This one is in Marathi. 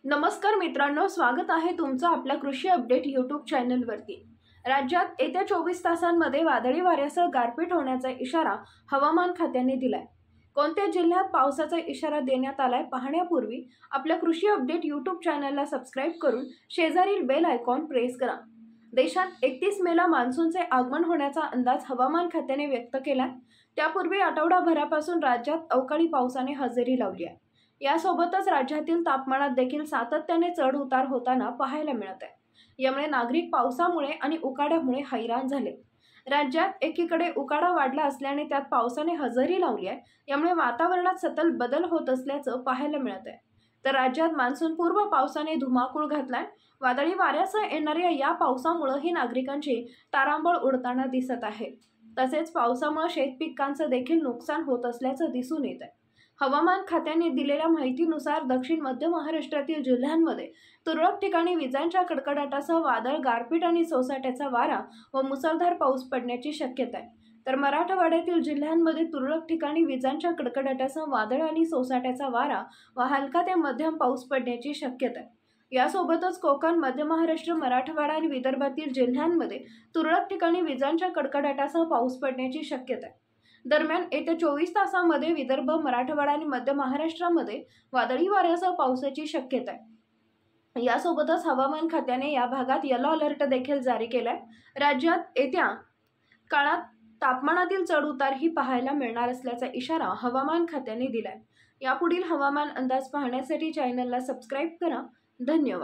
नमस्कार मित्रांनो, स्वागत आहे तुमचं आपल्या कृषी अपडेट यूट्यूब चॅनलवरती। राज्यात येत्या 24 तासांमध्ये वादळी वाऱ्यासह गारपीट होण्याचा इशारा हवामान खात्याने दिलाय। कोणत्या जिल्ह्यात पावसाचा इशारा देण्यात आलाय पाहण्यापूर्वी आपल्या कृषी अपडेट यूट्यूब चॅनलला सबस्क्राइब करून शेजारील बेल आयकॉन प्रेस करा। देशात 31 मेला मान्सूनचे आगमन होण्याचा अंदाज हवामान खात्याने व्यक्त केलाय। त्यापूर्वी आठवडाभरापासून राज्यात अवकाळी पावसाने हजेरी लावली आहे। यासोबतच राज्यातील तापमानात देखील सातत्याने चढ उतार होताना पाहायला मिळत आहे। यामुळे नागरिक पावसामुळे आणि उकाड्यामुळे हैराण झाले। राज्यात एकीकडे उकाडा वाढला असल्याने त्यात पावसाने हजेरी लावली आहे। यामुळे वातावरणात सतत बदल होत असल्याचं पाहायला मिळत आहे। तर राज्यात मान्सूनपूर्व पावसाने धुमाकूळ घातलाय। वादळी वाऱ्यासह येणाऱ्या या पावसामुळेही नागरिकांची तारांबळ उडताना दिसत आहे। तसेच पावसामुळे शेतपिकांचं देखील नुकसान होत असल्याचं दिसून येत आहे। हवामान खात्याने दिलेल्या माहितीनुसार दक्षिण मध्य महाराष्ट्रातील जिल्ह्यांमध्ये तुरळक ठिकाणी विजांच्या कडकडाटासह वादळ, गारपीट आणि सोसाट्याचा वारा व मुसळधार पाऊस पडण्याची शक्यता आहे। तर मराठवाड्यातील जिल्ह्यांमध्ये तुरळक ठिकाणी विजांच्या कडकडाटासह वादळ आणि सोसाट्याचा वारा व हलका ते मध्यम पाऊस पडण्याची शक्यता आहे। यासोबतच कोकण, मध्य महाराष्ट्र, मराठवाडा आणि विदर्भातील जिल्ह्यांमध्ये तुरळक ठिकाणी विजांच्या कडकडाटासह पाऊस पडण्याची शक्यता आहे। दरम्यान येत्या 24 तासांमध्ये विदर्भ, मराठवाडा आणि मध्य महाराष्ट्रामध्ये वादळी वाऱ्यासह पावसाची शक्यता आहे। यासोबतच हवामान खात्याने या भागात येलो अलर्ट देखील जारी केलाय। राज्यात येत्या काळात तापमानातील चढउतारही पाहायला मिळणार असल्याचा इशारा हवामान खात्याने दिलाय। यापुढील हवामान अंदाज पाहण्यासाठी चॅनलला सबस्क्राइब करा। धन्यवाद।